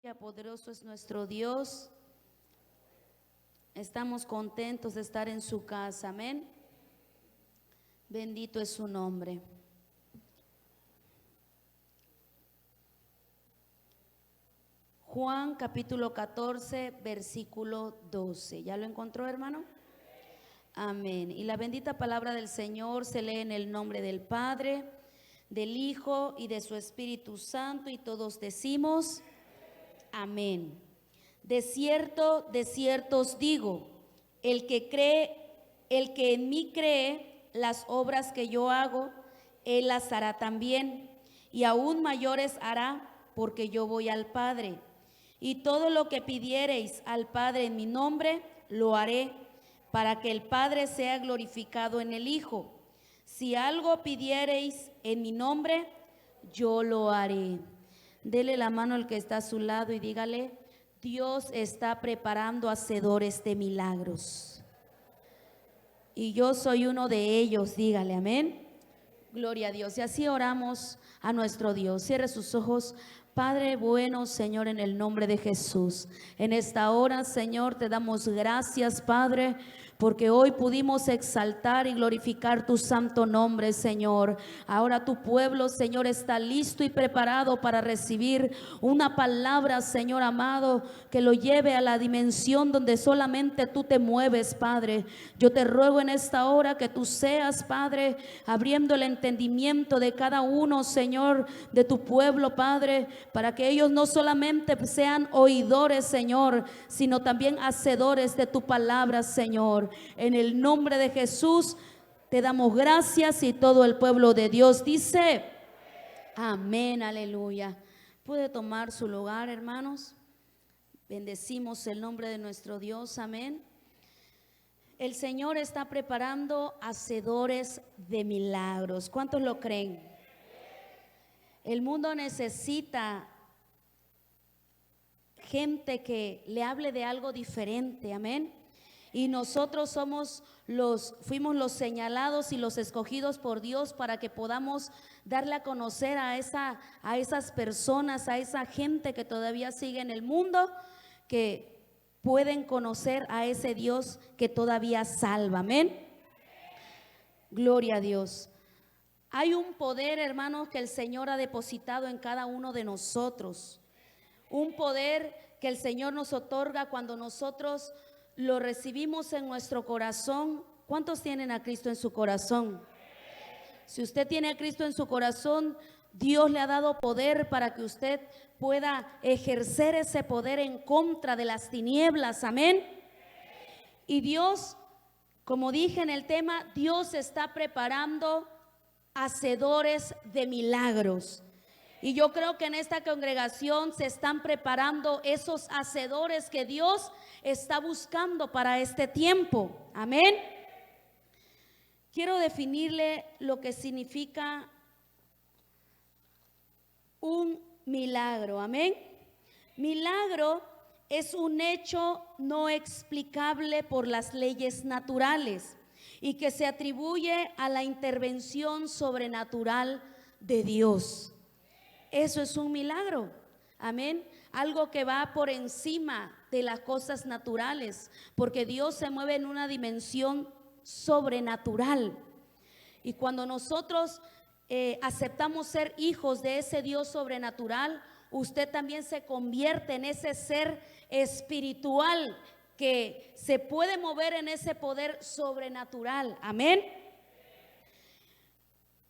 Poderoso es nuestro Dios. Estamos contentos de estar en su casa, amén. Bendito es su nombre. Juan capítulo 14, versículo 12. ¿Ya lo encontró, hermano? Amén. Y la bendita palabra del Señor se lee en el nombre del Padre, del Hijo y de su Espíritu Santo, y todos decimos amén. De cierto os digo, el que en mí cree, las obras que yo hago, él las hará también, y aún mayores hará, porque yo voy al Padre. Y todo lo que pidiereis al Padre en mi nombre, lo haré, para que el Padre sea glorificado en el Hijo. Si algo pidiereis en mi nombre, yo lo haré. Dele la mano al que está a su lado y dígale: Dios está preparando hacedores de milagros. Y yo soy uno de ellos, dígale amén. Gloria a Dios. Y así oramos a nuestro Dios. Cierre sus ojos. Padre bueno, Señor, en el nombre de Jesús, en esta hora, Señor, te damos gracias, Padre, porque hoy pudimos exaltar y glorificar tu santo nombre, Señor. Ahora tu pueblo, Señor, está listo y preparado para recibir una palabra, Señor amado, que lo lleve a la dimensión donde solamente tú te mueves, Padre. Yo te ruego en esta hora que tú seas, Padre, abriendo el entendimiento de cada uno, Señor, de tu pueblo, Padre, para que ellos no solamente sean oidores, Señor, sino también hacedores de tu palabra, Señor. En el nombre de Jesús te damos gracias, y todo el pueblo de Dios dice amén, aleluya. Puede tomar su lugar, hermanos. Bendecimos el nombre de nuestro Dios, amén. El Señor está preparando hacedores de milagros. ¿Cuántos lo creen? El mundo necesita gente que le hable de algo diferente, amén. Y nosotros fuimos los señalados y los escogidos por Dios para que podamos darle a conocer a esas personas, a esa gente que todavía sigue en el mundo, que pueden conocer a ese Dios que todavía salva, amén. Gloria a Dios. Hay un poder, hermanos, que el Señor ha depositado en cada uno de nosotros. Un poder que el Señor nos otorga cuando nosotros lo recibimos en nuestro corazón. ¿Cuántos tienen a Cristo en su corazón? Si usted tiene a Cristo en su corazón, Dios le ha dado poder para que usted pueda ejercer ese poder en contra de las tinieblas, amén. Y Dios, como dije en el tema, Dios está preparando hacedores de milagros. Y yo creo que en esta congregación se están preparando esos hacedores que Dios está buscando para este tiempo, amén. Quiero definirle lo que significa un milagro, amén. Milagro es un hecho no explicable por las leyes naturales y que se atribuye a la intervención sobrenatural de Dios. Eso es un milagro, amén. Algo que va por encima de las cosas naturales, porque Dios se mueve en una dimensión sobrenatural. Y cuando nosotros aceptamos ser hijos de ese Dios sobrenatural, usted también se convierte en ese ser espiritual que se puede mover en ese poder sobrenatural, amén.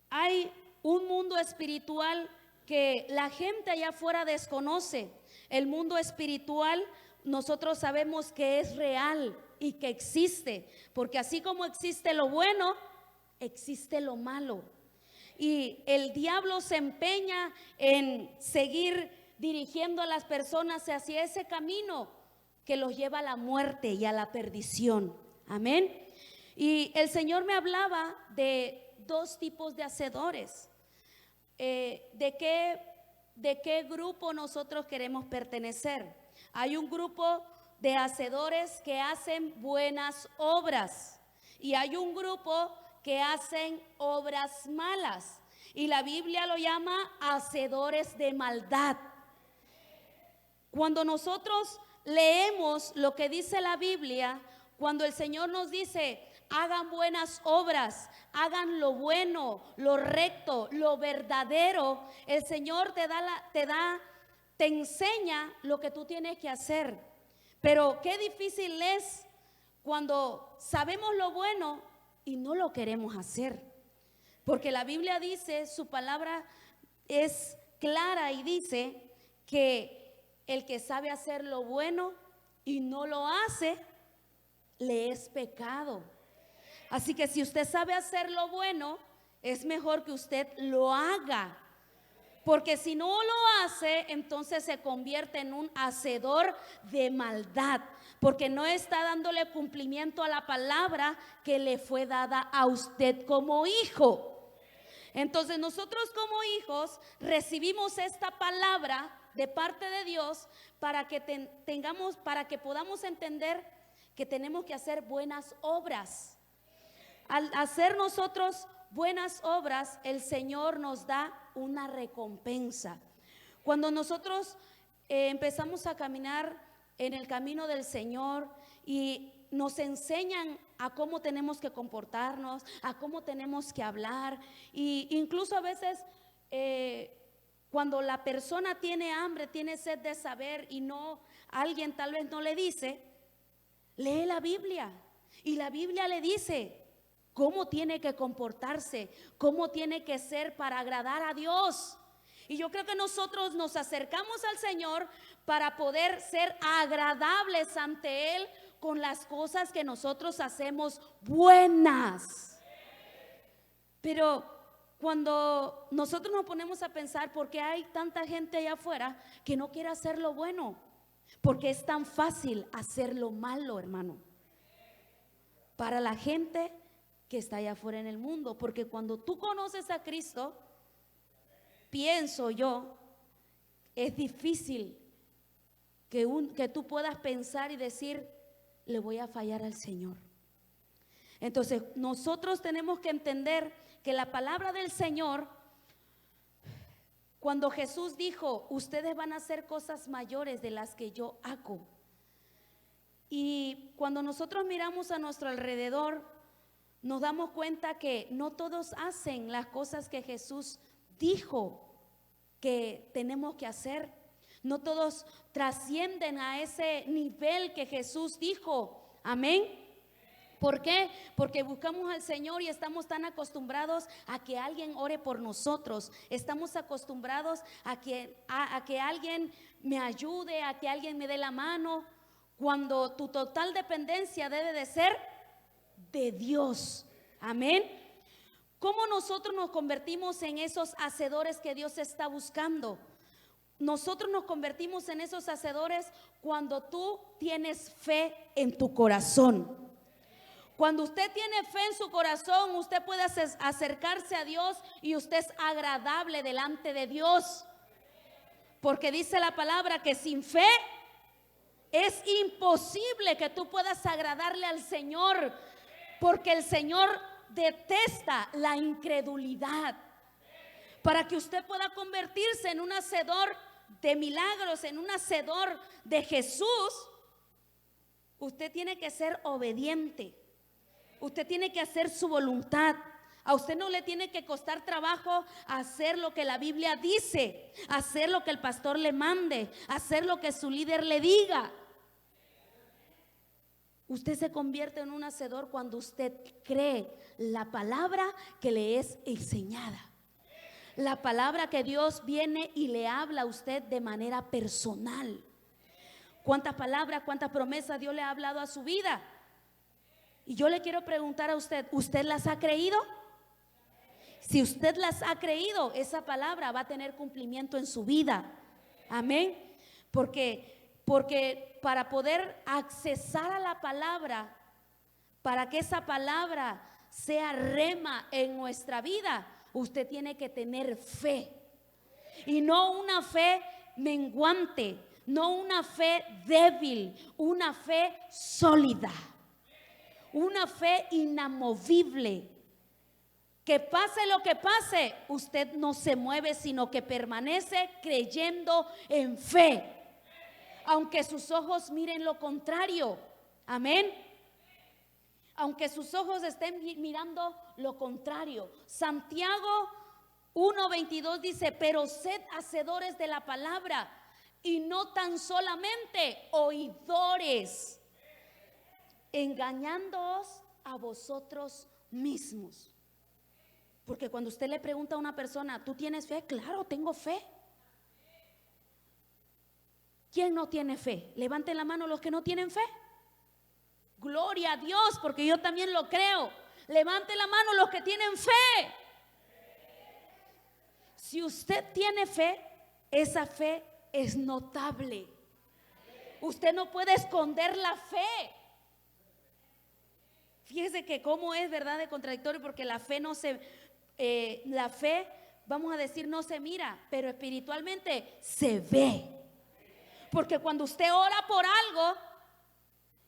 Hay un mundo espiritual que la gente allá afuera desconoce. El mundo espiritual nosotros sabemos que es real y que existe, porque así como existe lo bueno, existe lo malo. Y el diablo se empeña en seguir dirigiendo a las personas hacia ese camino que los lleva a la muerte y a la perdición, amén. Y el Señor me hablaba de dos tipos de hacedores. ¿De qué grupo nosotros queremos pertenecer? Hay un grupo de hacedores que hacen buenas obras y hay un grupo que hacen obras malas, y la Biblia lo llama hacedores de maldad. Cuando nosotros leemos lo que dice la Biblia, cuando el Señor nos dice, hagan buenas obras, hagan lo bueno, lo recto, lo verdadero, el Señor te enseña lo que tú tienes que hacer. Pero qué difícil es cuando sabemos lo bueno y no lo queremos hacer. Porque la Biblia dice, su palabra es clara y dice que el que sabe hacer lo bueno y no lo hace, le es pecado. Así que si usted sabe hacer lo bueno, es mejor que usted lo haga. Porque si no lo hace, entonces se convierte en un hacedor de maldad. Porque no está dándole cumplimiento a la palabra que le fue dada a usted como hijo. Entonces nosotros como hijos recibimos esta palabra de parte de Dios para que para que podamos entender que tenemos que hacer buenas obras. Al hacer nosotros buenas obras, el Señor nos da una recompensa. Cuando nosotros empezamos a caminar en el camino del Señor y nos enseñan a cómo tenemos que comportarnos, a cómo tenemos que hablar, e incluso a veces cuando la persona tiene hambre, tiene sed de saber y alguien tal vez no le dice, lee la Biblia y la Biblia le dice cómo tiene que comportarse, cómo tiene que ser para agradar a Dios. Y yo creo que nosotros nos acercamos al Señor para poder ser agradables ante Él con las cosas que nosotros hacemos buenas. Pero cuando nosotros nos ponemos a pensar, ¿por qué hay tanta gente allá afuera que no quiere hacer lo bueno? Porque es tan fácil hacer lo malo, hermano, para la gente que está allá afuera en el mundo. Porque cuando tú conoces a Cristo, pienso yo, es difícil que tú puedas pensar y decir, le voy a fallar al Señor. Entonces nosotros tenemos que entender que la palabra del Señor, cuando Jesús dijo, ustedes van a hacer cosas mayores de las que yo hago. Y cuando nosotros miramos a nuestro alrededor, nos damos cuenta que no todos hacen las cosas que Jesús dijo que tenemos que hacer. No todos trascienden a ese nivel que Jesús dijo. Amén. ¿Por qué? Porque buscamos al Señor y estamos tan acostumbrados a que alguien ore por nosotros. Estamos acostumbrados a que alguien me ayude, a que alguien me dé la mano, cuando tu total dependencia debe de ser de Dios. Amén. ¿Cómo nosotros nos convertimos en esos hacedores que Dios está buscando? Nosotros nos convertimos en esos hacedores cuando tú tienes fe en tu corazón. Cuando usted tiene fe en su corazón, usted puede acercarse a Dios y usted es agradable delante de Dios. Porque dice la palabra que sin fe es imposible que tú puedas agradarle al Señor, porque el Señor detesta la incredulidad. Para que usted pueda convertirse en un hacedor de milagros, en un hacedor de Jesús, usted tiene que ser obediente. Usted tiene que hacer su voluntad. A usted no le tiene que costar trabajo hacer lo que la Biblia dice, hacer lo que el pastor le mande, hacer lo que su líder le diga. Usted se convierte en un hacedor cuando usted cree la palabra que le es enseñada. La palabra que Dios viene y le habla a usted de manera personal. ¿Cuántas palabras, cuántas promesas Dios le ha hablado a su vida? Y yo le quiero preguntar a usted, ¿usted las ha creído? Si usted las ha creído, esa palabra va a tener cumplimiento en su vida. Amén. Porque para poder accesar a la palabra, para que esa palabra sea rema en nuestra vida, usted tiene que tener fe. Y no una fe menguante, no una fe débil, una fe sólida. Una fe inamovible, que pase lo que pase, usted no se mueve, sino que permanece creyendo en fe. aunque sus ojos miren lo contrario. Amén. Aunque sus ojos estén mirando lo contrario. Santiago 1:22 dice: pero sed hacedores de la palabra y no tan solamente oidores, engañándoos a vosotros mismos. Porque cuando usted le pregunta a una persona: ¿tú tienes fe? Claro, tengo fe. ¿Quién no tiene fe? Levanten la mano los que no tienen fe. Gloria a Dios, porque yo también lo creo. Levanten la mano los que tienen fe. Si usted tiene fe, esa fe es notable. Usted no puede esconder la fe. Fíjese que cómo es, verdad, de contradictorio, porque la fe no se, la fe, vamos a decir, no se mira, pero espiritualmente se ve. Porque cuando usted ora por algo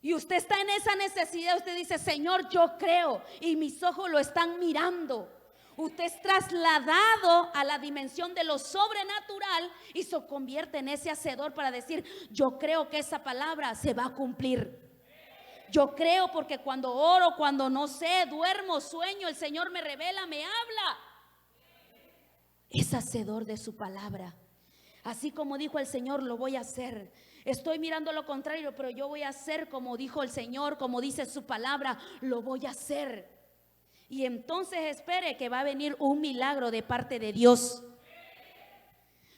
y usted está en esa necesidad, usted dice: Señor, yo creo, y mis ojos lo están mirando. Usted es trasladado a la dimensión de lo sobrenatural y se convierte en ese hacedor para decir: yo creo que esa palabra se va a cumplir. Yo creo, porque cuando oro, cuando no sé, duermo, sueño, el Señor me revela, me habla. Es hacedor de su palabra. Así como dijo el Señor, lo voy a hacer. Estoy mirando lo contrario, pero yo voy a hacer como dijo el Señor, como dice su palabra, lo voy a hacer. Y entonces espere que va a venir un milagro de parte de Dios.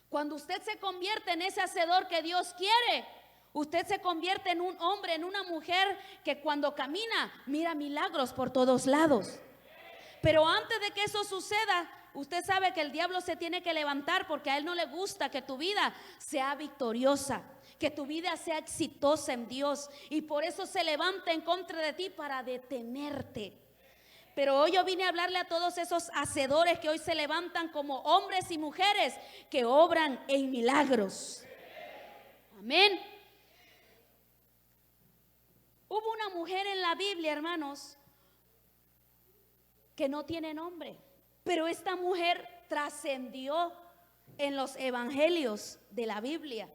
Cuando usted se convierte en ese hacedor que Dios quiere, usted se convierte en un hombre, en una mujer que cuando camina mira milagros por todos lados. Pero antes de que eso suceda, usted sabe que el diablo se tiene que levantar, porque a él no le gusta que tu vida sea victoriosa, que tu vida sea exitosa en Dios, y por eso se levanta en contra de ti para detenerte. Pero hoy yo vine a hablarle a todos esos hacedores que hoy se levantan como hombres y mujeres que obran en milagros. Amén. Hubo una mujer en la Biblia, hermanos, que no tiene nombre, pero esta mujer trascendió en los evangelios de la Biblia.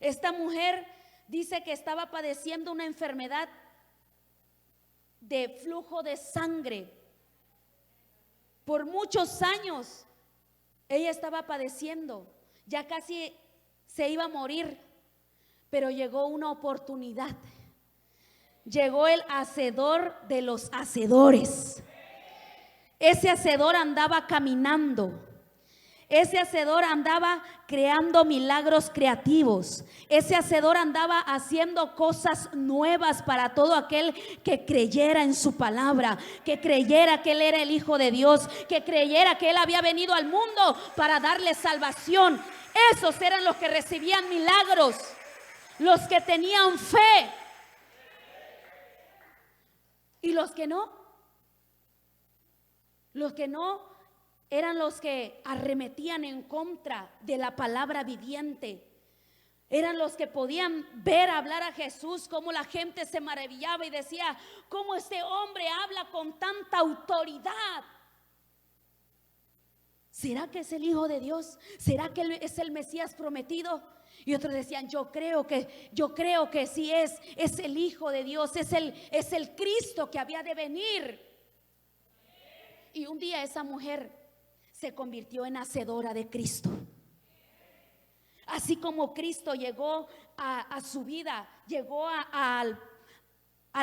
Esta mujer dice que estaba padeciendo una enfermedad de flujo de sangre. Por muchos años ella estaba padeciendo, ya casi se iba a morir, pero llegó una oportunidad. Llegó el hacedor de los hacedores. Ese hacedor andaba caminando. Ese hacedor andaba creando milagros creativos. Ese hacedor andaba haciendo cosas nuevas para todo aquel que creyera en su palabra, que creyera que Él era el Hijo de Dios, que creyera que Él había venido al mundo para darle salvación. Esos eran los que recibían milagros, los que tenían fe. Y los que no eran los que arremetían en contra de la palabra viviente. Eran los que podían ver hablar a Jesús, cómo la gente se maravillaba y decía: ¿cómo este hombre habla con tanta autoridad? ¿Será que es el Hijo de Dios? ¿Será que Él es el Mesías prometido? Y otros decían: yo creo que sí es el Hijo de Dios, es el Cristo que había de venir. Y un día esa mujer se convirtió en hacedora de Cristo. Así como Cristo llegó a su vida, llegó a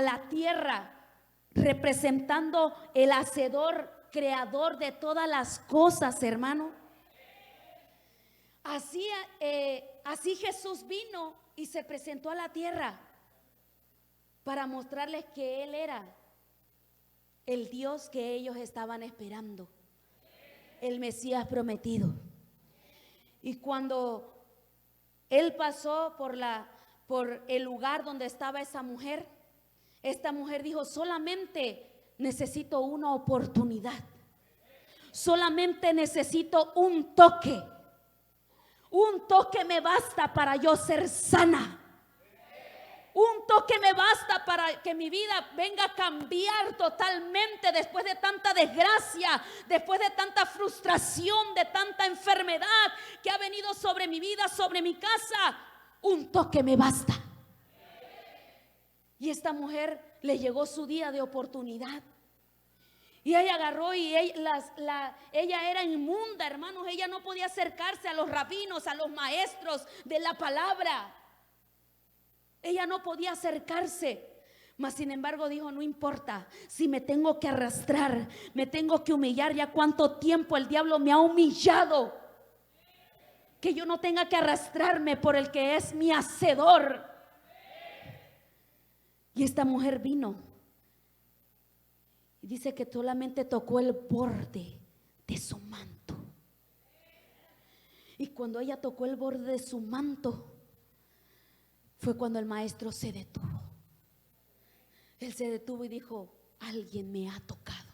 la tierra representando el hacedor, creador de todas las cosas, hermano. Así Jesús vino y se presentó a la tierra para mostrarles que Él era el Dios que ellos estaban esperando, el Mesías prometido. Y cuando Él pasó por el lugar donde estaba esa mujer, esta mujer dijo: solamente necesito una oportunidad, solamente necesito un toque me basta para yo ser sana. Un toque me basta para que mi vida venga a cambiar totalmente después de tanta desgracia, después de tanta frustración, de tanta enfermedad que ha venido sobre mi vida, sobre mi casa. un toque me basta. Y esta mujer le llegó su día de oportunidad. Y ella agarró y ella era inmunda, hermanos. Ella no podía acercarse a los rabinos, a los maestros de la palabra. Ella no podía acercarse. Mas sin embargo dijo, no importa, si me tengo que arrastrar, me tengo que humillar. Ya cuánto tiempo el diablo me ha humillado, que yo no tenga que arrastrarme por el que es mi hacedor. Y esta mujer vino. Y dice que solamente tocó el borde de su manto. Y cuando ella tocó el borde de su manto, fue cuando el maestro se detuvo. Él se detuvo y dijo, alguien me ha tocado,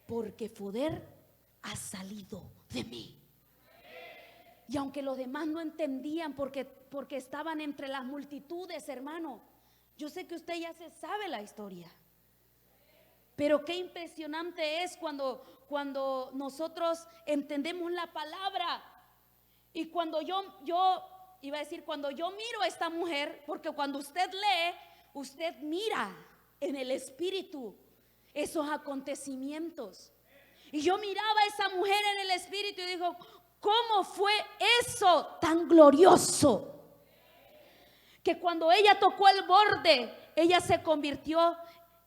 porque poder ha salido de mí. Y aunque los demás no entendían, porque estaban entre las multitudes, hermano, yo sé que usted ya se sabe la historia. Pero qué impresionante es cuando nosotros entendemos la palabra. Y cuando yo iba a decir, cuando yo miro a esta mujer, porque cuando usted lee, usted mira en el espíritu esos acontecimientos. Y yo miraba a esa mujer en el espíritu y digo, ¿cómo fue eso tan glorioso? Que cuando ella tocó el borde, ella se convirtió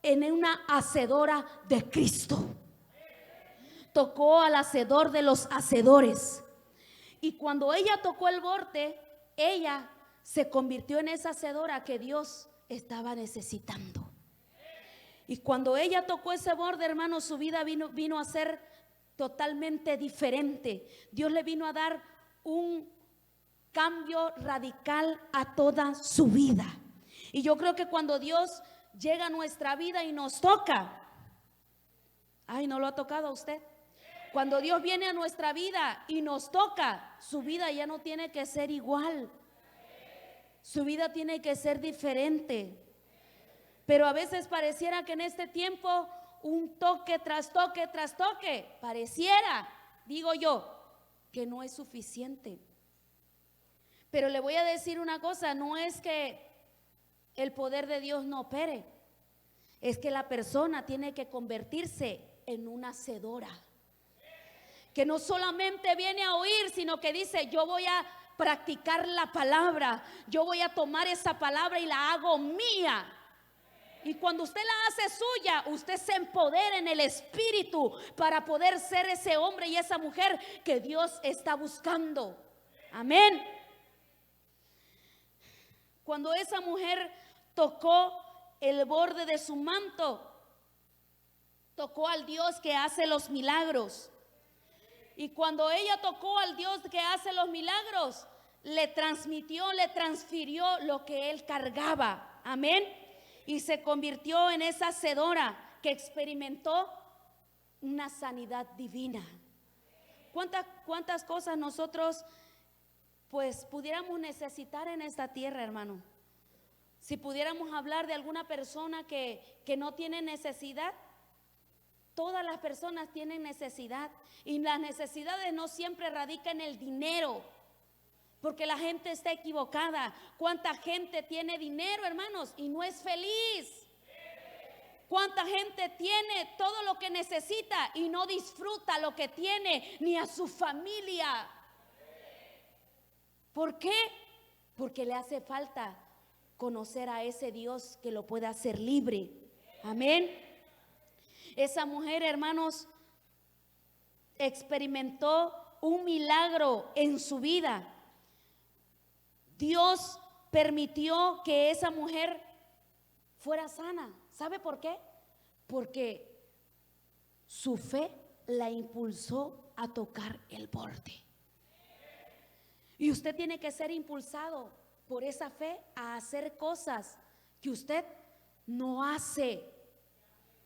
en una hacedora de Cristo. Tocó al hacedor de los hacedores. Y cuando ella tocó el borde, ella se convirtió en esa hacedora que Dios estaba necesitando. Y cuando ella tocó ese borde, hermano, su vida vino a ser totalmente diferente. Dios le vino a dar un cambio radical a toda su vida. Y yo creo que cuando Dios llega a nuestra vida y nos toca, ay, ¿no lo ha tocado a usted? Cuando Dios viene a nuestra vida y nos toca, su vida ya no tiene que ser igual. Su vida tiene que ser diferente. Pero a veces pareciera que en este tiempo un toque tras toque tras toque, pareciera, digo yo, que no es suficiente. Pero le voy a decir una cosa, no es que el poder de Dios no opere, es que la persona tiene que convertirse en una hacedora, que no solamente viene a oír, sino que dice, yo voy a practicar la palabra, yo voy a tomar esa palabra y la hago mía. Y cuando usted la hace suya, usted se empodera en el espíritu para poder ser ese hombre y esa mujer que Dios está buscando. Amén. Cuando esa mujer tocó el borde de su manto, tocó al Dios que hace los milagros. Y cuando ella tocó al Dios que hace los milagros, le transfirió lo que él cargaba. Amén. Y se convirtió en esa hacedora que experimentó una sanidad divina. ¿Cuántas cosas nosotros pues pudiéramos necesitar en esta tierra, hermano? Si pudiéramos hablar de alguna persona que no tiene necesidad, todas las personas tienen necesidad. Y las necesidades no siempre radican en el dinero, porque la gente está equivocada. ¿Cuánta gente tiene dinero, hermanos, y no es feliz? ¿Cuánta gente tiene todo lo que necesita y no disfruta lo que tiene ni a su familia? ¿Por qué? Porque le hace falta conocer a ese Dios que lo puede hacer libre. Amén. Esa mujer, hermanos, experimentó un milagro en su vida. Dios permitió que esa mujer fuera sana. ¿Sabe por qué? Porque su fe la impulsó a tocar el borde. Y usted tiene que ser impulsado por esa fe a hacer cosas que usted no hace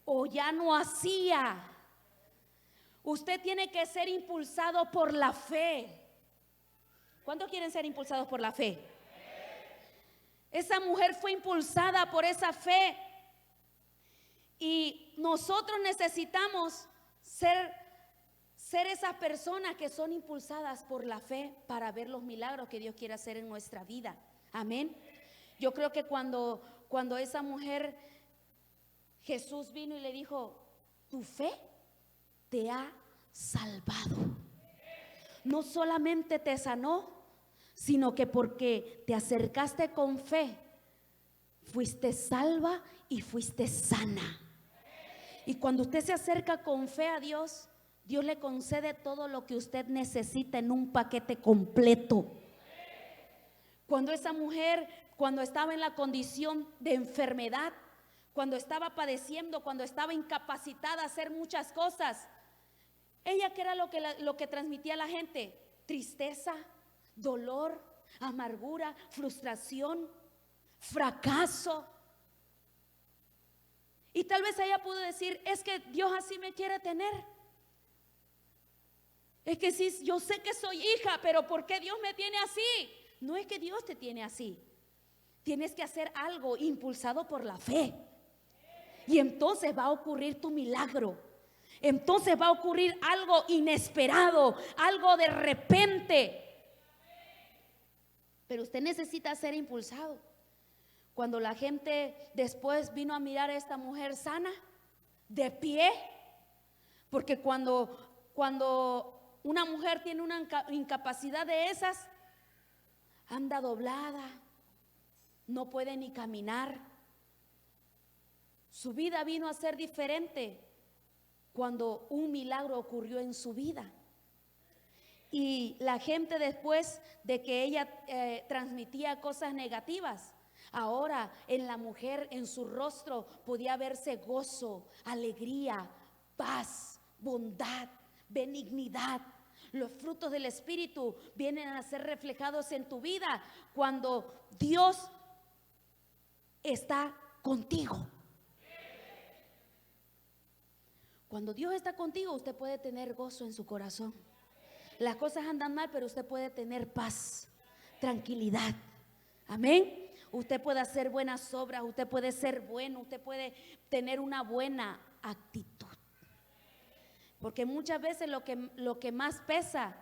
o ya no hacía. Usted tiene que ser impulsado por la fe. ¿Cuántos quieren ser impulsados por la fe? Esa mujer fue impulsada por esa fe. Y nosotros necesitamos ser ser esas personas que son impulsadas por la fe para ver los milagros que Dios quiere hacer en nuestra vida. Amén. Yo creo que cuando esa mujer, Jesús vino y le dijo, tu fe te ha salvado. No solamente te sanó, sino que porque te acercaste con fe, fuiste salva y fuiste sana. Y cuando usted se acerca con fe a Dios, Dios le concede todo lo que usted necesita en un paquete completo. Cuando esa mujer, cuando estaba en la condición de enfermedad, cuando estaba padeciendo, cuando estaba incapacitada a hacer muchas cosas, ella, ¿qué era lo que transmitía a la gente? Tristeza, dolor, amargura, frustración, fracaso. Y tal vez ella pudo decir, es que Dios así me quiere tener. Es que sí, yo sé que soy hija, pero ¿por qué Dios me tiene así? No es que Dios te tiene así. Tienes que hacer algo impulsado por la fe. Y entonces va a ocurrir tu milagro. Entonces va a ocurrir algo inesperado, algo de repente. Pero usted necesita ser impulsado. Cuando la gente después vino a mirar a esta mujer sana, de pie, porque cuando una mujer tiene una incapacidad de esas, anda doblada, no puede ni caminar. Su vida vino a ser diferente cuando un milagro ocurrió en su vida. Y la gente, después de que ella transmitía cosas negativas, ahora en la mujer, en su rostro, podía verse gozo, alegría, paz, bondad, benignidad. Los frutos del Espíritu vienen a ser reflejados en tu vida cuando Dios está contigo. Cuando Dios está contigo, usted puede tener gozo en su corazón. Las cosas andan mal, pero usted puede tener paz, tranquilidad. Amén. Usted puede hacer buenas obras, usted puede ser bueno, usted puede tener una buena actitud. Porque muchas veces lo que más pesa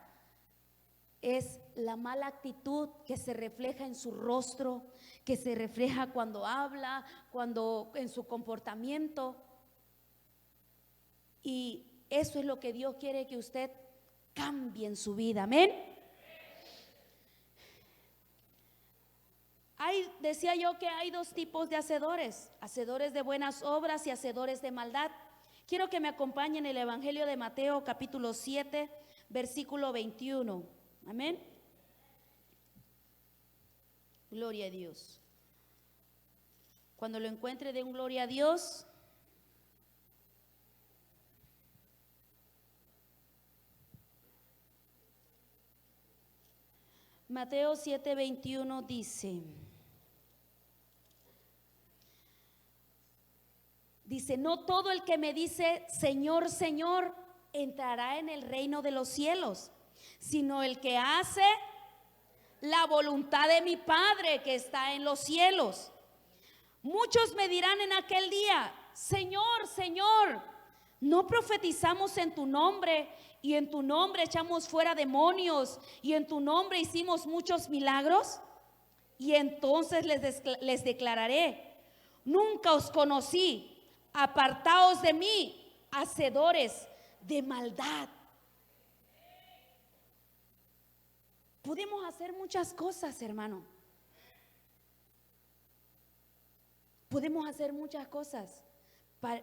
es la mala actitud que se refleja en su rostro, que se refleja cuando habla, cuando en su comportamiento. Y eso es lo que Dios quiere que usted cambie en su vida. Amén. Decía yo que hay dos tipos de hacedores: hacedores de buenas obras y hacedores de maldad. Quiero que me acompañen el Evangelio de Mateo, capítulo 7, versículo 21. Amén. Gloria a Dios. Cuando lo encuentre, de un gloria a Dios. Mateo 7:21 dice, no todo el que me dice Señor, Señor, entrará en el reino de los cielos, sino el que hace la voluntad de mi Padre que está en los cielos. Muchos me dirán en aquel día, Señor, Señor, ¿no profetizamos en tu nombre? Y en tu nombre echamos fuera demonios, y en tu nombre hicimos muchos milagros. Y entonces les declararé, nunca os conocí, apartaos de mí, hacedores de maldad. Podemos hacer muchas cosas, hermano. Podemos hacer muchas cosas,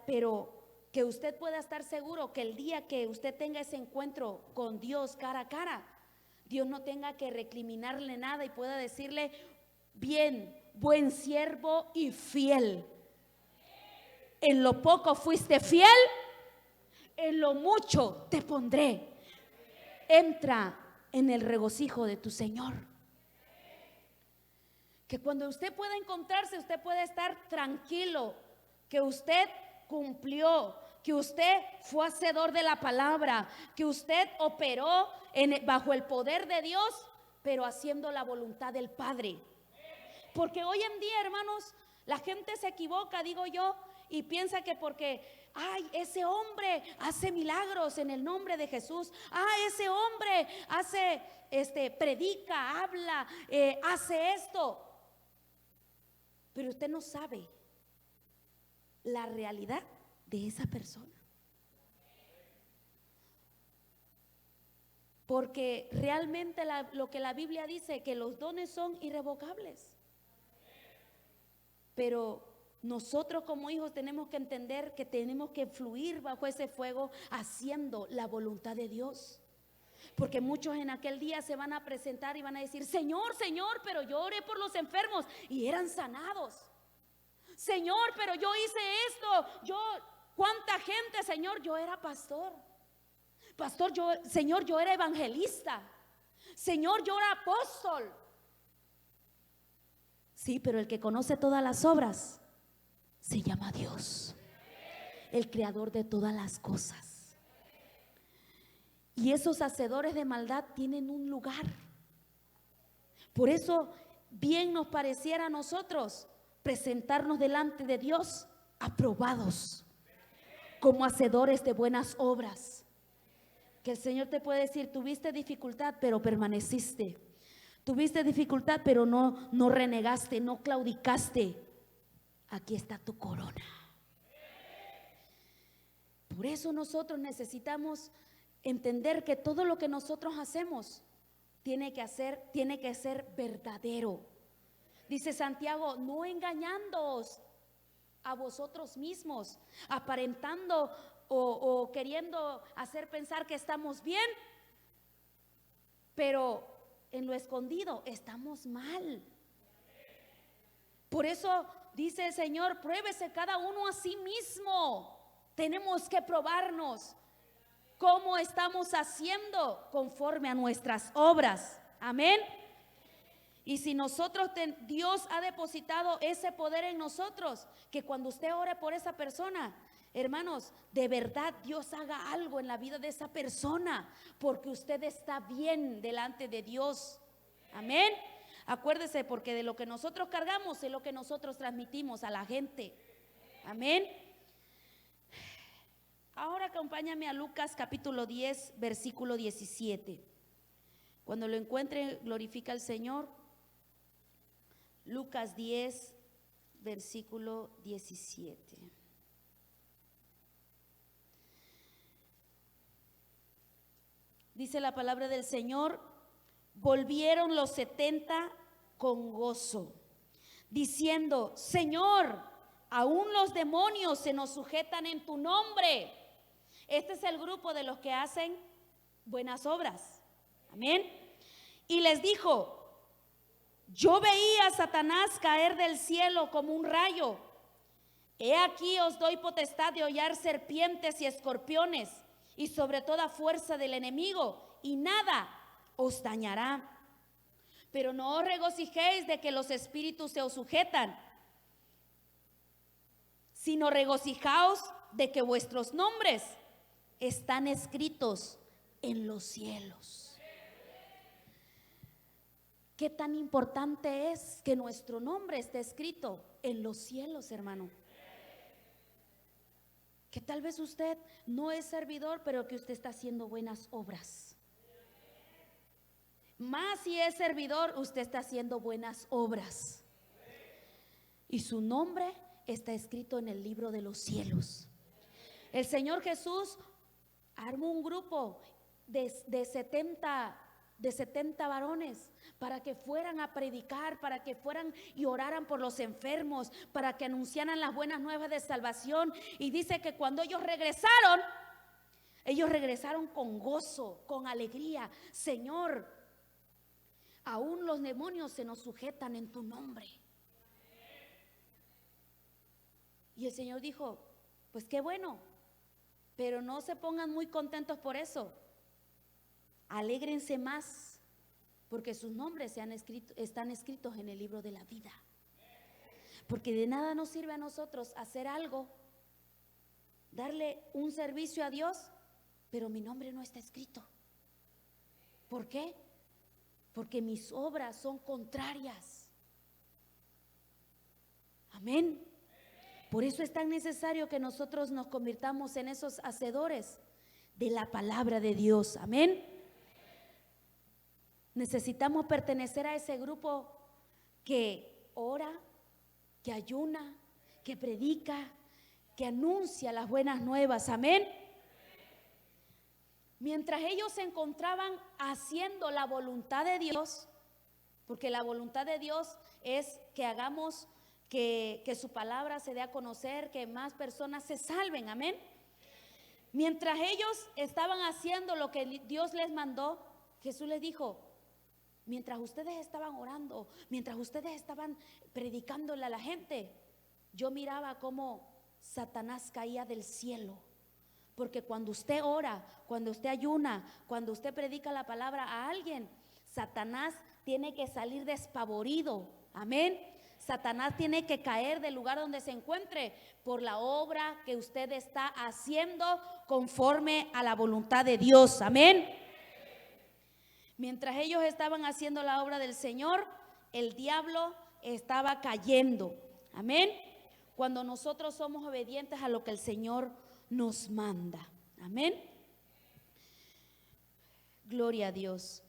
pero que usted pueda estar seguro que el día que usted tenga ese encuentro con Dios cara a cara, Dios no tenga que recriminarle nada y pueda decirle, bien, buen siervo y fiel. En lo poco fuiste fiel, en lo mucho te pondré. Entra en el regocijo de tu Señor. Que cuando usted pueda encontrarse, usted pueda estar tranquilo, que usted cumplió, que usted fue hacedor de la palabra, que usted operó bajo el poder de Dios, pero haciendo la voluntad del Padre. Porque hoy en día, hermanos, la gente se equivoca, digo yo, y piensa que porque ay, ese hombre hace milagros en el nombre de Jesús. Ese hombre hace, predica, habla, hace esto. Pero usted no sabe la realidad de esa persona. Porque realmente lo que la Biblia dice, que los dones son irrevocables. Pero nosotros como hijos tenemos que entender que tenemos que fluir bajo ese fuego haciendo la voluntad de Dios. Porque muchos en aquel día se van a presentar y van a decir: Señor, Señor, pero yo oré por los enfermos y eran sanados. Señor, pero yo hice esto. ¿Cuánta gente, Señor? Yo era pastor. Pastor, Señor, yo era evangelista. Señor, yo era apóstol. Sí, pero el que conoce todas las obras se llama Dios, el creador de todas las cosas. Y esos hacedores de maldad tienen un lugar. Por eso bien nos pareciera a nosotros presentarnos delante de Dios aprobados como hacedores de buenas obras. Que el Señor te puede decir: tuviste dificultad, pero permaneciste. Tuviste dificultad, pero no renegaste, no claudicaste. Aquí está tu corona. Por eso nosotros necesitamos entender que todo lo que nosotros hacemos tiene que ser verdadero. Dice Santiago: no engañándoos a vosotros mismos, aparentando o queriendo hacer pensar que estamos bien, pero en lo escondido estamos mal. Por eso dice el Señor: pruébese cada uno a sí mismo. Tenemos que probarnos cómo estamos haciendo conforme a nuestras obras. Amén. Y si nosotros, Dios ha depositado ese poder en nosotros, que cuando usted ore por esa persona, hermanos, de verdad Dios haga algo en la vida de esa persona, porque usted está bien delante de Dios. Amén. Acuérdese, porque de lo que nosotros cargamos es lo que nosotros transmitimos a la gente. Amén. Ahora acompáñame a Lucas capítulo 10, versículo 17. Cuando lo encuentre, glorifica al Señor. Lucas 10, versículo 17. Dice la palabra del Señor: volvieron los 70 con gozo, diciendo: Señor, aún los demonios se nos sujetan en tu nombre. Este es el grupo de los que hacen buenas obras. Amén. Y les dijo: yo veía a Satanás caer del cielo como un rayo. He aquí os doy potestad de hollar serpientes y escorpiones y sobre toda fuerza del enemigo, y nada os dañará. Pero no os regocijéis de que los espíritus se os sujetan, sino regocijaos de que vuestros nombres están escritos en los cielos. ¿Qué tan importante es que nuestro nombre esté escrito en los cielos, hermano? Que tal vez usted no es servidor, pero que usted está haciendo buenas obras. Más si es servidor, usted está haciendo buenas obras. Y su nombre está escrito en el libro de los cielos. El Señor Jesús armó un grupo de 70 varones para que fueran a predicar, para que fueran y oraran por los enfermos, para que anunciaran las buenas nuevas de salvación. Y dice que cuando ellos regresaron con gozo, con alegría. Señor, aún los demonios se nos sujetan en tu nombre. Y el Señor dijo: pues qué bueno, pero no se pongan muy contentos por eso. Alégrense más, porque sus nombres están escritos en el libro de la vida. Porque de nada nos sirve a nosotros hacer algo, darle un servicio a Dios, pero mi nombre no está escrito. ¿Por qué? Porque mis obras son contrarias. Amén. Por eso es tan necesario que nosotros nos convirtamos en esos hacedores de la palabra de Dios. Amén. Necesitamos pertenecer a ese grupo que ora, que ayuna, que predica, que anuncia las buenas nuevas. Amén. Mientras ellos se encontraban haciendo la voluntad de Dios, porque la voluntad de Dios es que hagamos que su palabra se dé a conocer, que más personas se salven. Amén. Mientras ellos estaban haciendo lo que Dios les mandó, Jesús les dijo: mientras ustedes estaban orando, mientras ustedes estaban predicándole a la gente, yo miraba cómo Satanás caía del cielo. Porque cuando usted ora, cuando usted ayuna, cuando usted predica la palabra a alguien, Satanás tiene que salir despavorido. Amén. Satanás tiene que caer del lugar donde se encuentre por la obra que usted está haciendo conforme a la voluntad de Dios. Amén. Mientras ellos estaban haciendo la obra del Señor, el diablo estaba cayendo. Amén. Cuando nosotros somos obedientes a lo que el Señor nos manda. Amén. Gloria a Dios.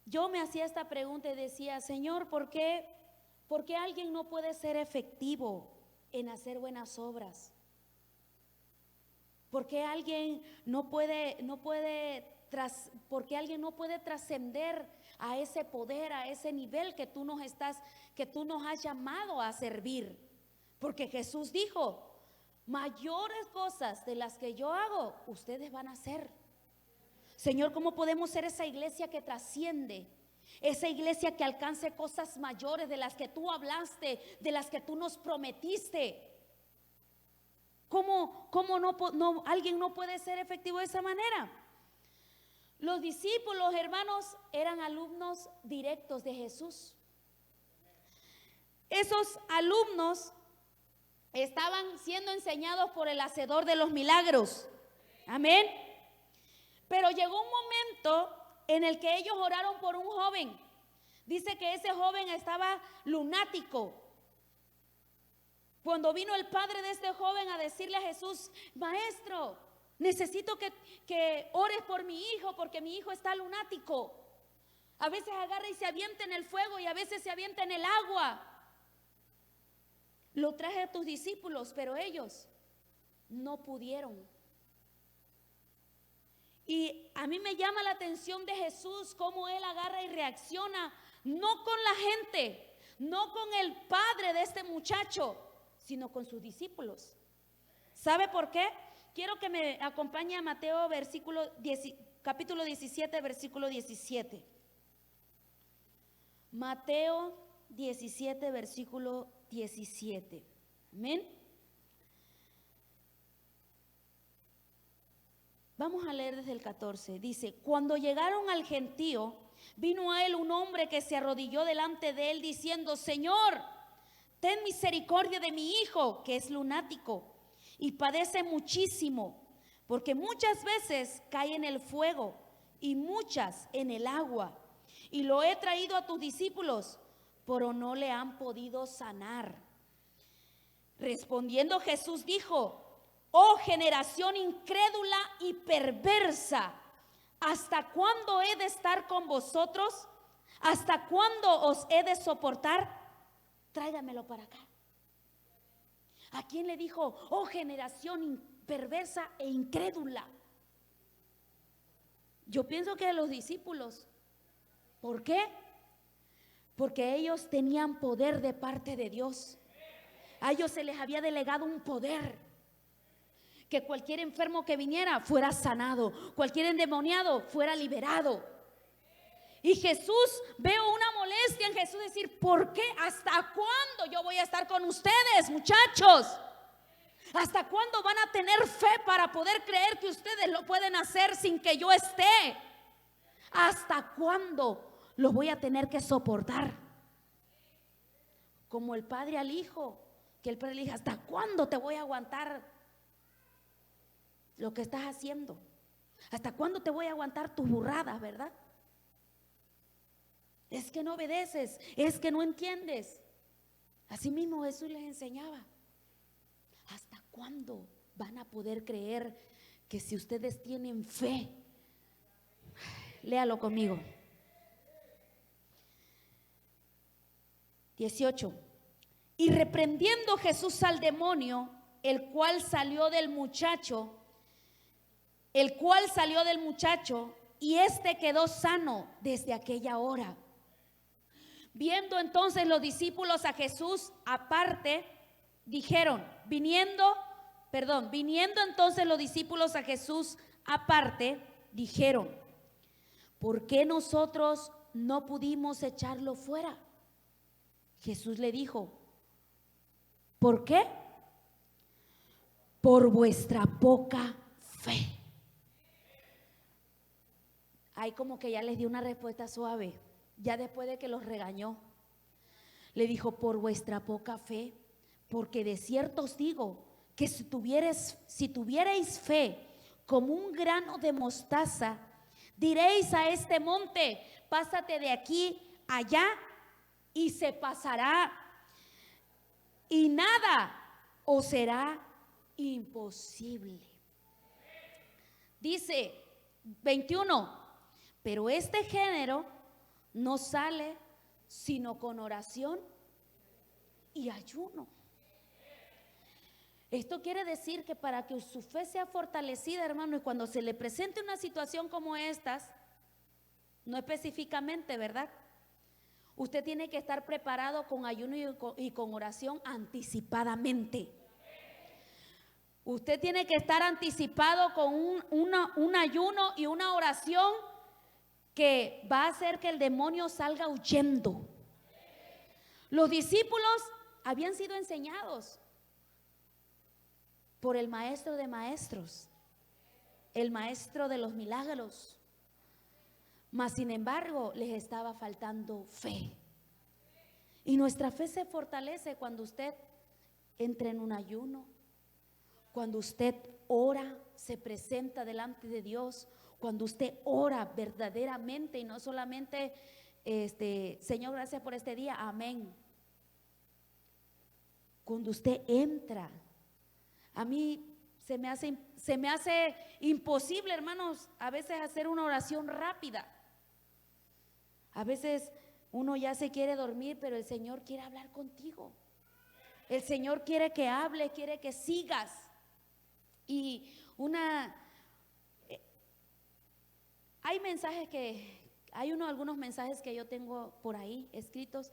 Yo me hacía esta pregunta y decía: Señor, ¿por qué alguien no puede ser efectivo en hacer buenas obras? ¿Por qué alguien no puede trascender a ese poder, a ese nivel que tú nos has llamado a servir? Porque Jesús dijo: mayores cosas de las que yo hago, ustedes van a hacer. Señor, ¿cómo podemos ser esa iglesia que trasciende? Esa iglesia que alcance cosas mayores de las que tú hablaste, de las que tú nos prometiste. ¿Cómo alguien no puede ser efectivo de esa manera? Los discípulos, hermanos, eran alumnos directos de Jesús. Esos alumnos estaban siendo enseñados por el hacedor de los milagros. Amén. Pero llegó un momento en el que ellos oraron por un joven. Dice que ese joven estaba lunático. Cuando vino el padre de este joven a decirle a Jesús: maestro, necesito que ores por mi hijo, porque mi hijo está lunático. A veces agarra y se avienta en el fuego, y a veces se avienta en el agua. Lo traje a tus discípulos, pero ellos no pudieron. Y a mí me llama la atención de Jesús, cómo Él agarra y reacciona, no con la gente, no con el padre de este muchacho, sino con sus discípulos. ¿Sabe por qué? Quiero que me acompañe a Mateo capítulo 17, versículo 17. Mateo 17, versículo 17. Amén. Vamos a leer desde el 14. Dice: cuando llegaron al gentío, vino a él un hombre que se arrodilló delante de él diciendo: Señor, ten misericordia de mi hijo, que es lunático y padece muchísimo, porque muchas veces cae en el fuego y muchas en el agua. Y lo he traído a tus discípulos, pero no le han podido sanar. Respondiendo Jesús dijo: oh generación incrédula y perversa, ¿hasta cuándo he de estar con vosotros? ¿Hasta cuándo os he de soportar? Tráigamelo para acá. ¿A quién le dijo: oh generación perversa e incrédula? Yo pienso que a los discípulos. ¿Por qué? Porque ellos tenían poder de parte de Dios. A ellos se les había delegado un poder. Que cualquier enfermo que viniera fuera sanado, cualquier endemoniado fuera liberado. Y Jesús, veo una molestia en Jesús decir: ¿por qué? ¿Hasta cuándo yo voy a estar con ustedes, muchachos? ¿Hasta cuándo van a tener fe para poder creer que ustedes lo pueden hacer sin que yo esté? ¿Hasta cuándo los voy a tener que soportar? Como el padre al hijo, que el padre le dice: ¿hasta cuándo te voy a aguantar lo que estás haciendo? ¿Hasta cuándo te voy a aguantar tus burradas, verdad? Es que no obedeces, es que no entiendes. Así mismo Jesús les enseñaba. ¿Hasta cuándo van a poder creer que si ustedes tienen fe? Léalo conmigo. 18. Y reprendiendo Jesús al demonio, el cual salió del muchacho, y éste quedó sano desde aquella hora. Viendo entonces los discípulos a Jesús aparte, viniendo entonces los discípulos a Jesús aparte, dijeron: ¿por qué nosotros no pudimos echarlo fuera? Jesús le dijo: ¿por qué? Por vuestra poca fe. Ahí como que ya les dio una respuesta suave, ya después de que los regañó. Le dijo: por vuestra poca fe, porque de cierto os digo que si tuvierais fe como un grano de mostaza, diréis a este monte: pásate de aquí allá, y se pasará, y nada os será imposible. Dice 21, pero este género no sale sino con oración y ayuno. Esto quiere decir que para que su fe sea fortalecida, hermano, y cuando se le presente una situación como estas, no específicamente, ¿verdad? Usted tiene que estar preparado con ayuno y con oración anticipadamente. Usted tiene que estar anticipado con un ayuno y una oración que va a hacer que el demonio salga huyendo. Los discípulos habían sido enseñados por el maestro de maestros, el maestro de los milagros, mas sin embargo les estaba faltando fe. Y nuestra fe se fortalece cuando usted entra en un ayuno, cuando usted ora, se presenta delante de Dios, cuando usted ora verdaderamente y no solamente Señor, gracias por este día, amén. Cuando usted entra, a mí se me hace imposible, hermanos, a veces hacer una oración rápida. A veces uno ya se quiere dormir, pero el Señor quiere hablar contigo. El Señor quiere que hables, quiere que sigas. Y hay algunos mensajes que yo tengo por ahí escritos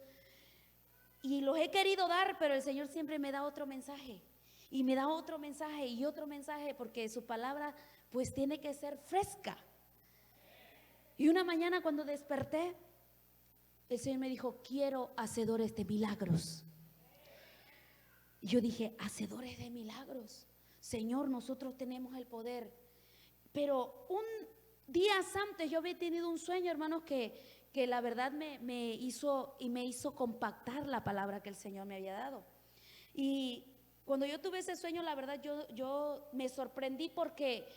y los he querido dar, pero el Señor siempre me da otro mensaje y me da otro mensaje y otro mensaje, porque su palabra pues tiene que ser fresca. Y una mañana cuando desperté, el Señor me dijo: quiero hacedores de milagros. Y yo dije: hacedores de milagros, Señor, nosotros tenemos el poder. Pero días antes yo había tenido un sueño, hermanos, que la verdad me hizo compactar la palabra que el Señor me había dado. Y cuando yo tuve ese sueño, la verdad yo me sorprendí porque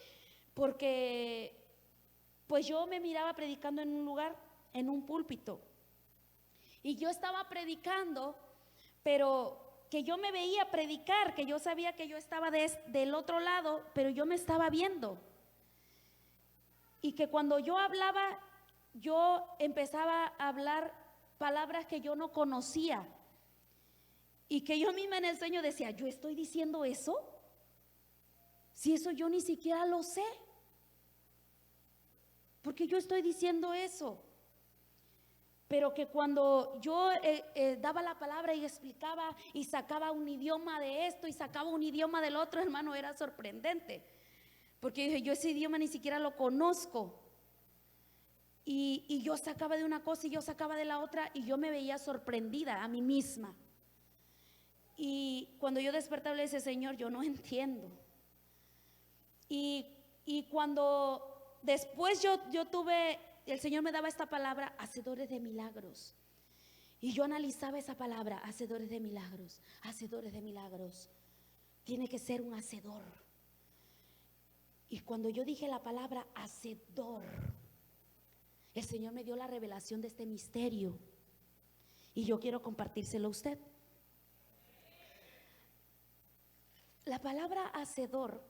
pues yo me miraba predicando en un lugar, en un púlpito, y yo estaba predicando, pero que yo me veía predicar, que yo sabía que yo estaba del otro lado, pero yo me estaba viendo. Y que cuando yo hablaba, yo empezaba a hablar palabras que yo no conocía. Y que yo misma en el sueño decía: ¿yo estoy diciendo eso? Si eso yo ni siquiera lo sé. Porque yo estoy diciendo eso. Pero que cuando yo daba la palabra y explicaba y sacaba un idioma de esto y sacaba un idioma del otro, hermano, era sorprendente. Porque dije: yo ese idioma ni siquiera lo conozco. Y yo sacaba de una cosa y yo sacaba de la otra, y yo me veía sorprendida a mí misma. Y cuando yo despertaba le decía: Señor, yo no entiendo. Y cuando después yo tuve, el Señor me daba esta palabra: hacedores de milagros. Y yo analizaba esa palabra: hacedores de milagros, hacedores de milagros. Tiene que ser un hacedor. Y cuando yo dije la palabra hacedor, el Señor me dio la revelación de este misterio. Y yo quiero compartírselo a usted. La palabra hacedor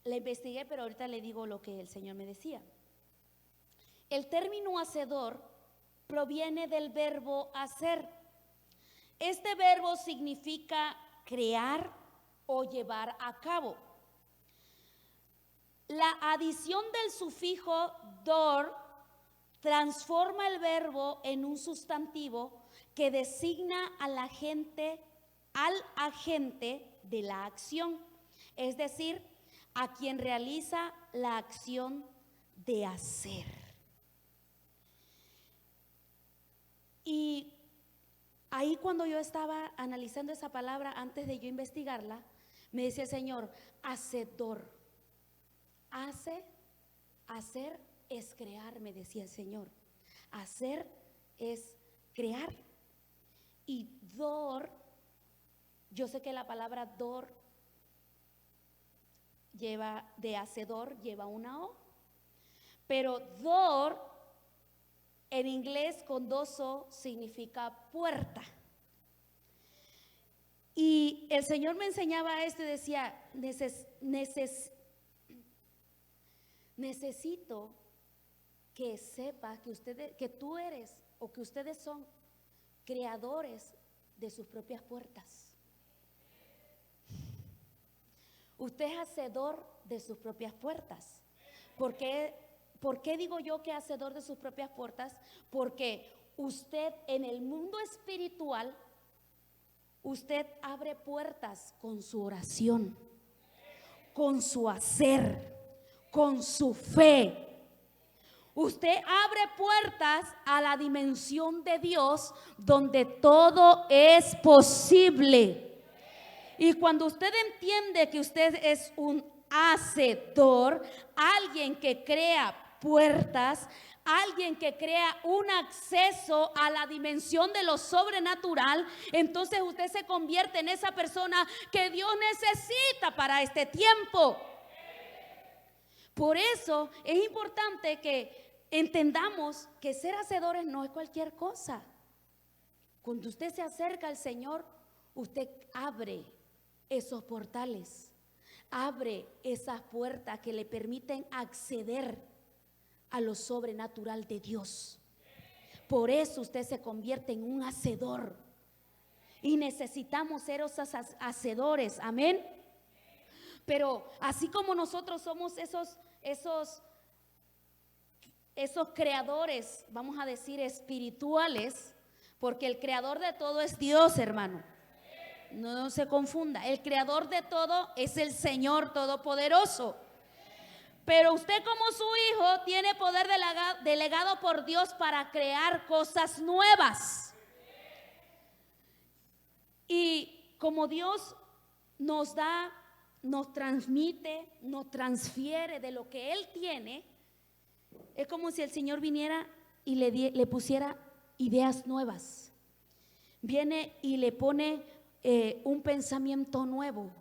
la investigué, pero ahorita le digo lo que el Señor me decía. El término hacedor proviene del verbo hacer. Este verbo significa crear o llevar a cabo. La adición del sufijo dor transforma el verbo en un sustantivo que designa al agente de la acción, es decir, a quien realiza la acción de hacer. Y ahí cuando yo estaba analizando esa palabra, antes de yo investigarla, me decía el Señor, hacedor. Hacer es crear, me decía el Señor. Hacer es crear. Y dor, yo sé que la palabra dor lleva de hacedor, lleva una O, pero dor en inglés con dos O significa puerta. Y el Señor me enseñaba esto y decía, necesito que sepa que tú eres o que ustedes son creadores de sus propias puertas. Usted es hacedor de sus propias puertas. ¿Por qué digo yo que es hacedor de sus propias puertas? Porque usted en el mundo espiritual, usted abre puertas con su oración, con su hacer, con su fe. Usted abre puertas a la dimensión de Dios donde todo es posible. Y cuando usted entiende que usted es un hacedor, alguien que crea puertas, alguien que crea un acceso a la dimensión de lo sobrenatural, entonces usted se convierte en esa persona que Dios necesita para este tiempo. Por eso es importante que entendamos que ser hacedores no es cualquier cosa. Cuando usted se acerca al Señor, usted abre esos portales, abre esas puertas que le permiten acceder a lo sobrenatural de Dios. Por eso usted se convierte en un hacedor y necesitamos ser esos hacedores, amén. Pero así como nosotros somos esos creadores, vamos a decir espirituales, porque el creador de todo es Dios, hermano. No se confunda, el creador de todo es el Señor Todopoderoso. Pero usted como su hijo tiene poder delegado por Dios para crear cosas nuevas. Y como Dios nos da, nos transmite, nos transfiere de lo que Él tiene, es como si el Señor viniera y le pusiera ideas nuevas. Viene y le pone un pensamiento nuevo.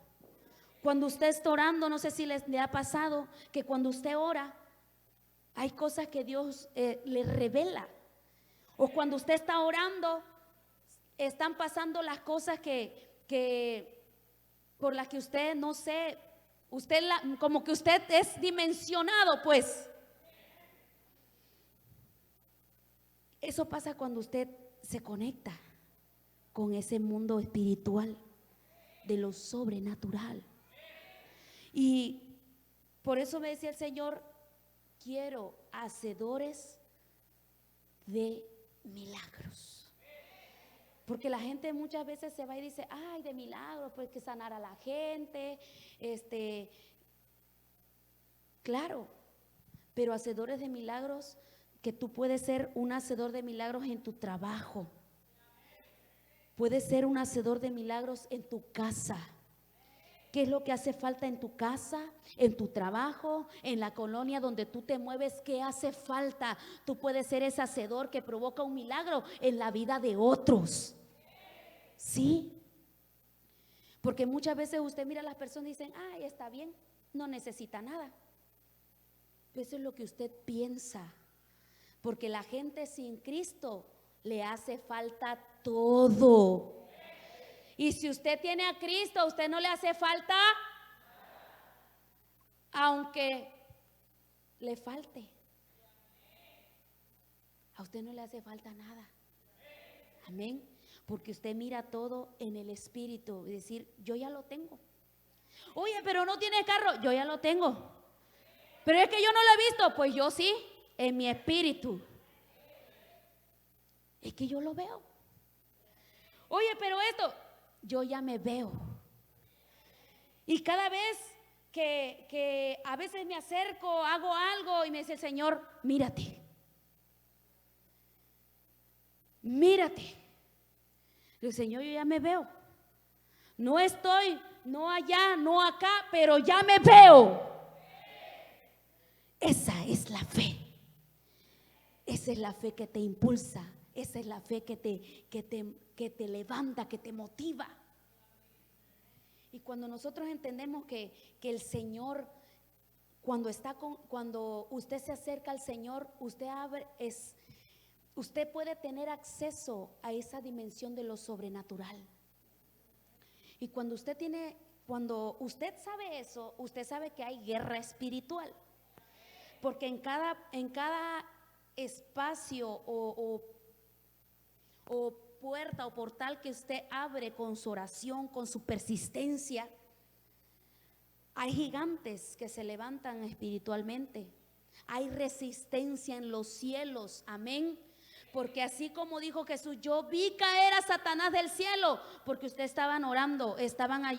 Cuando usted está orando, no sé si le ha pasado que cuando usted ora, hay cosas que Dios le revela. O cuando usted está orando, están pasando las cosas que por las que usted, no sé, como que usted es dimensionado, pues. Eso pasa cuando usted se conecta con ese mundo espiritual de lo sobrenatural. Y por eso me decía el Señor, quiero hacedores de milagros. Porque la gente muchas veces se va y dice, ay, de milagros, pues que sanar a la gente, claro, pero hacedores de milagros, que tú puedes ser un hacedor de milagros en tu trabajo. Puedes ser un hacedor de milagros en tu casa. ¿Qué es lo que hace falta en tu casa, en tu trabajo, en la colonia donde tú te mueves? ¿Qué hace falta? Tú puedes ser ese hacedor que provoca un milagro en la vida de otros. ¿Sí? Porque muchas veces usted mira a las personas y dicen, ay, está bien, no necesita nada. Eso es lo que usted piensa. Porque la gente sin Cristo le hace falta todo. Y si usted tiene a Cristo, a usted no le hace falta, aunque le falte. A usted no le hace falta nada. Amén. Porque usted mira todo en el espíritu y decir, yo ya lo tengo. Oye, pero no tiene carro, yo ya lo tengo. Pero es que yo no lo he visto, pues yo sí, en mi espíritu. Es que yo lo veo. Oye, pero esto, yo ya me veo. Y cada vez que a veces me acerco, hago algo y me dice el Señor, mírate. Mírate. El Señor, yo ya me veo. No estoy, no allá, no acá, pero ya me veo. Esa es la fe. Esa es la fe que te impulsa. Esa es la fe que te levanta, que te motiva. Y cuando nosotros entendemos que el Señor, cuando usted se acerca al Señor, usted puede tener acceso a esa dimensión de lo sobrenatural. Y cuando usted sabe eso, usted sabe que hay guerra espiritual. Porque en cada espacio o puerta o portal que usted abre con su oración, con su persistencia, hay gigantes que se levantan espiritualmente. Hay resistencia en los cielos, amén. Porque así como dijo Jesús, yo vi caer a Satanás del cielo, porque ustedes estaban orando, estaban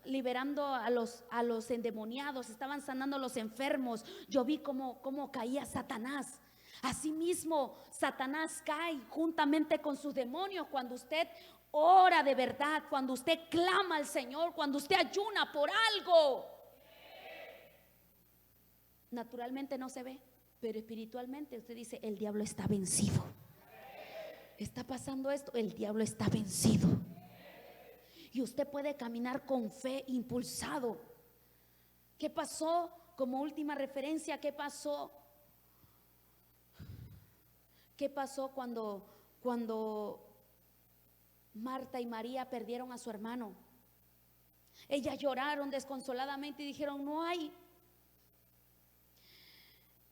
liberando a los endemoniados, estaban sanando a los enfermos. Yo vi cómo caía Satanás. Asimismo, Satanás cae juntamente con sus demonios cuando usted ora de verdad, cuando usted clama al Señor, cuando usted ayuna por algo. Naturalmente no se ve, pero espiritualmente usted dice, el diablo está vencido. Está pasando esto, el diablo está vencido. Y usted puede caminar con fe, impulsado. ¿Qué pasó? Como última referencia, ¿qué pasó? ¿Qué pasó cuando Marta y María perdieron a su hermano? Ellas lloraron desconsoladamente y dijeron, no hay.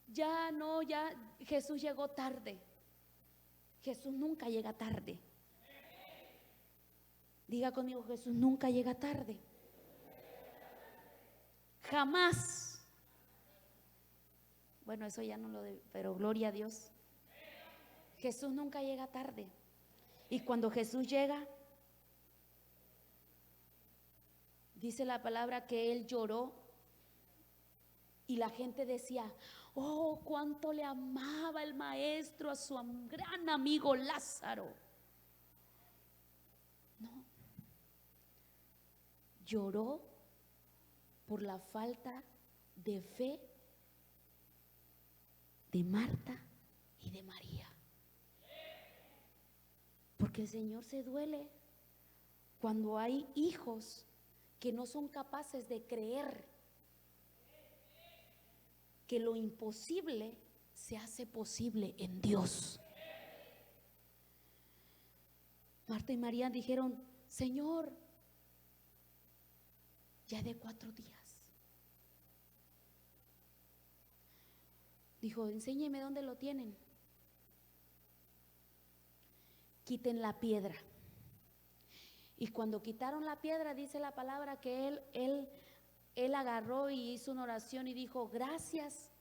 Ya Jesús llegó tarde. Jesús nunca llega tarde. Diga conmigo, Jesús nunca llega tarde. Jamás. Bueno, eso ya no lo de, pero gloria a Dios. Jesús nunca llega tarde. Y cuando Jesús llega, dice la palabra que Él lloró y la gente decía, oh, cuánto le amaba el maestro a su gran amigo Lázaro. No, lloró por la falta de fe de Marta y de María. Porque el Señor se duele cuando hay hijos que no son capaces de creer que lo imposible se hace posible en Dios. Marta y María dijeron, Señor, ya de 4 días. Dijo, enséñeme dónde lo tienen. Quiten la piedra. Y cuando quitaron la piedra, dice la palabra que él agarró y hizo una oración y dijo, gracias,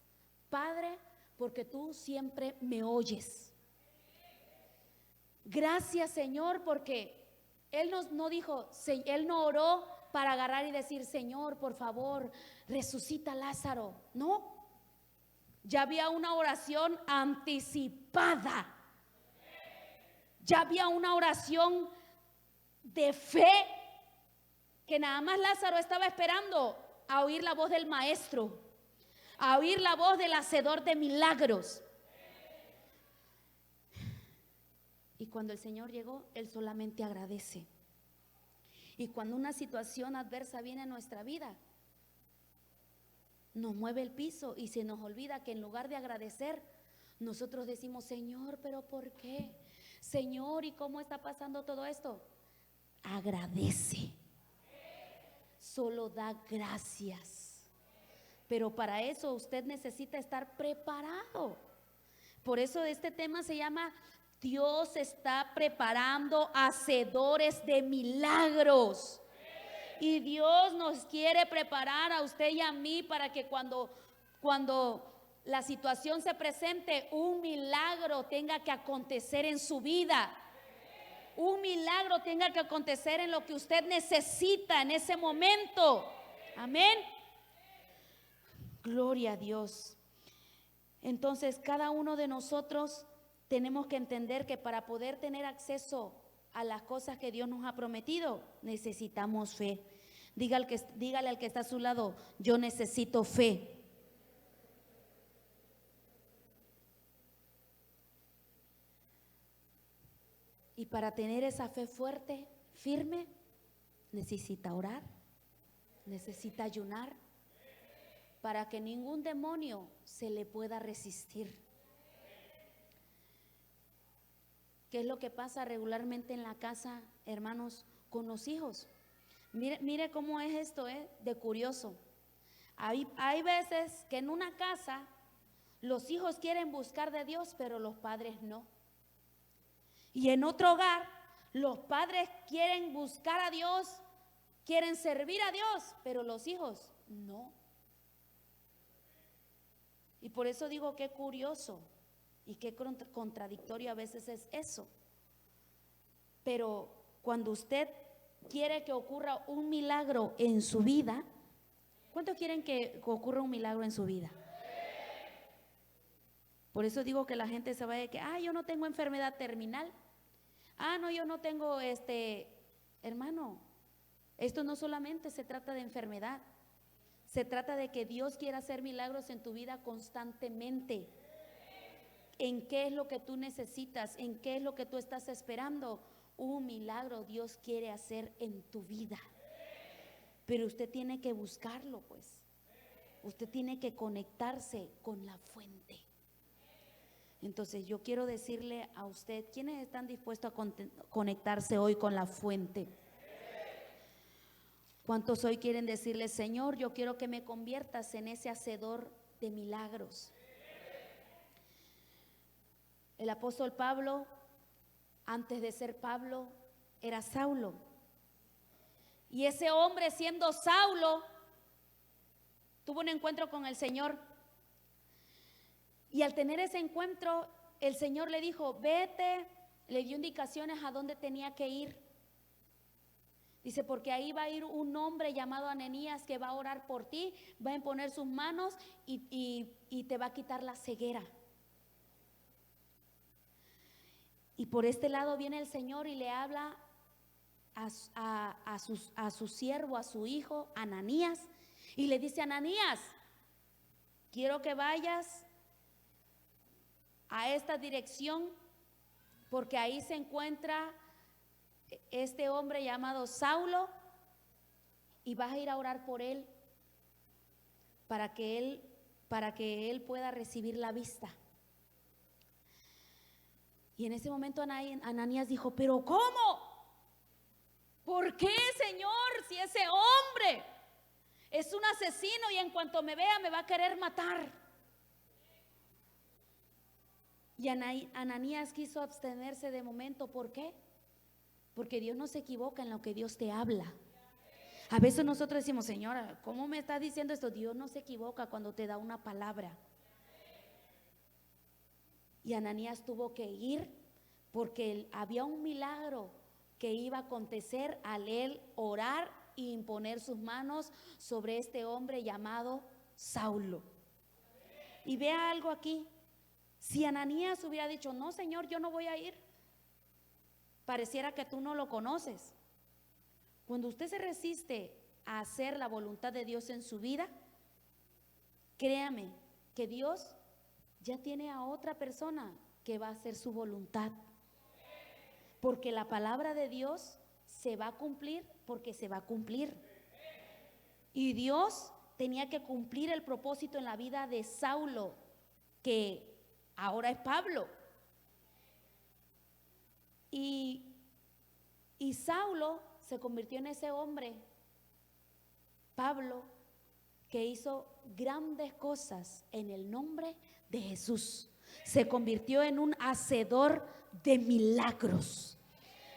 Padre, porque tú siempre me oyes. Gracias, Señor, porque Él no dijo, Él no oró para agarrar y decir, Señor, por favor, resucita a Lázaro. No, ya había una oración anticipada. Ya había una oración de fe que nada más Lázaro estaba esperando a oír la voz del maestro, a oír la voz del hacedor de milagros. Y cuando el Señor llegó, Él solamente agradece. Y cuando una situación adversa viene a nuestra vida, nos mueve el piso y se nos olvida que en lugar de agradecer, nosotros decimos, Señor, ¿pero por qué? Señor, ¿y cómo está pasando todo esto? Agradece. Solo da gracias. Pero para eso usted necesita estar preparado. Por eso este tema se llama Dios está preparando hacedores de milagros. Y Dios nos quiere preparar a usted y a mí para que cuando la situación se presente, un milagro tenga que acontecer en su vida. Un milagro tenga que acontecer en lo que usted necesita en ese momento. Amén. Gloria a Dios. Entonces, cada uno de nosotros tenemos que entender que para poder tener acceso a las cosas que Dios nos ha prometido, necesitamos fe. Dígale al que está a su lado, yo necesito fe. Y para tener esa fe fuerte, firme, necesita orar, necesita ayunar, para que ningún demonio se le pueda resistir. ¿Qué es lo que pasa regularmente en la casa, hermanos, con los hijos? Mire cómo es esto, de curioso. Hay veces que en una casa los hijos quieren buscar de Dios, pero los padres no. Y en otro hogar, los padres quieren buscar a Dios, quieren servir a Dios, pero los hijos no. Y por eso digo qué curioso y qué contradictorio a veces es eso. Pero cuando usted quiere que ocurra un milagro en su vida, ¿cuántos quieren que ocurra un milagro en su vida? Por eso digo que la gente se va de que, yo no tengo enfermedad terminal. No, yo no tengo hermano, esto no solamente se trata de enfermedad, se trata de que Dios quiera hacer milagros en tu vida constantemente. ¿En qué es lo que tú necesitas? ¿En qué es lo que tú estás esperando? Un milagro Dios quiere hacer en tu vida. Pero usted tiene que buscarlo, pues. Usted tiene que conectarse con la fuente. Entonces yo quiero decirle a usted, ¿quiénes están dispuestos a conectarse hoy con la fuente? ¿Cuántos hoy quieren decirle, Señor, yo quiero que me conviertas en ese hacedor de milagros? El apóstol Pablo, antes de ser Pablo, era Saulo. Y ese hombre, siendo Saulo, tuvo un encuentro con el Señor. Y al tener ese encuentro, el Señor le dijo, vete, le dio indicaciones a dónde tenía que ir. Dice, porque ahí va a ir un hombre llamado Ananías que va a orar por ti, va a imponer sus manos y te va a quitar la ceguera. Y por este lado viene el Señor y le habla a su siervo, a su hijo, Ananías, y le dice, Ananías, quiero que vayas a esta dirección, porque ahí se encuentra este hombre llamado Saulo, y vas a ir a orar por él para que él pueda recibir la vista. Y en ese momento Ananías dijo, pero ¿cómo? ¿Por qué, Señor? Si ese hombre es un asesino y en cuanto me vea me va a querer matar. Y Ananías quiso abstenerse de momento. ¿Por qué? Porque Dios no se equivoca en lo que Dios te habla. A veces nosotros decimos, Señora, ¿cómo me estás diciendo esto? Dios no se equivoca cuando te da una palabra. Y Ananías tuvo que ir porque había un milagro que iba a acontecer al él orar e imponer sus manos sobre este hombre llamado Saulo. Y vea algo aquí. Si Ananías hubiera dicho, no, Señor, yo no voy a ir, pareciera que tú no lo conoces. Cuando usted se resiste a hacer la voluntad de Dios en su vida, créame que Dios ya tiene a otra persona que va a hacer su voluntad. Porque la palabra de Dios se va a cumplir porque se va a cumplir. Y Dios tenía que cumplir el propósito en la vida de Saulo, que ahora es Pablo. Y Saulo se convirtió en ese hombre, Pablo, que hizo grandes cosas en el nombre de Jesús. Se convirtió en un hacedor de milagros.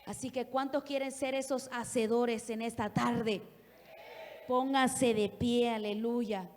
Así que ¿cuántos quieren ser esos hacedores en esta tarde? Póngase de pie, aleluya.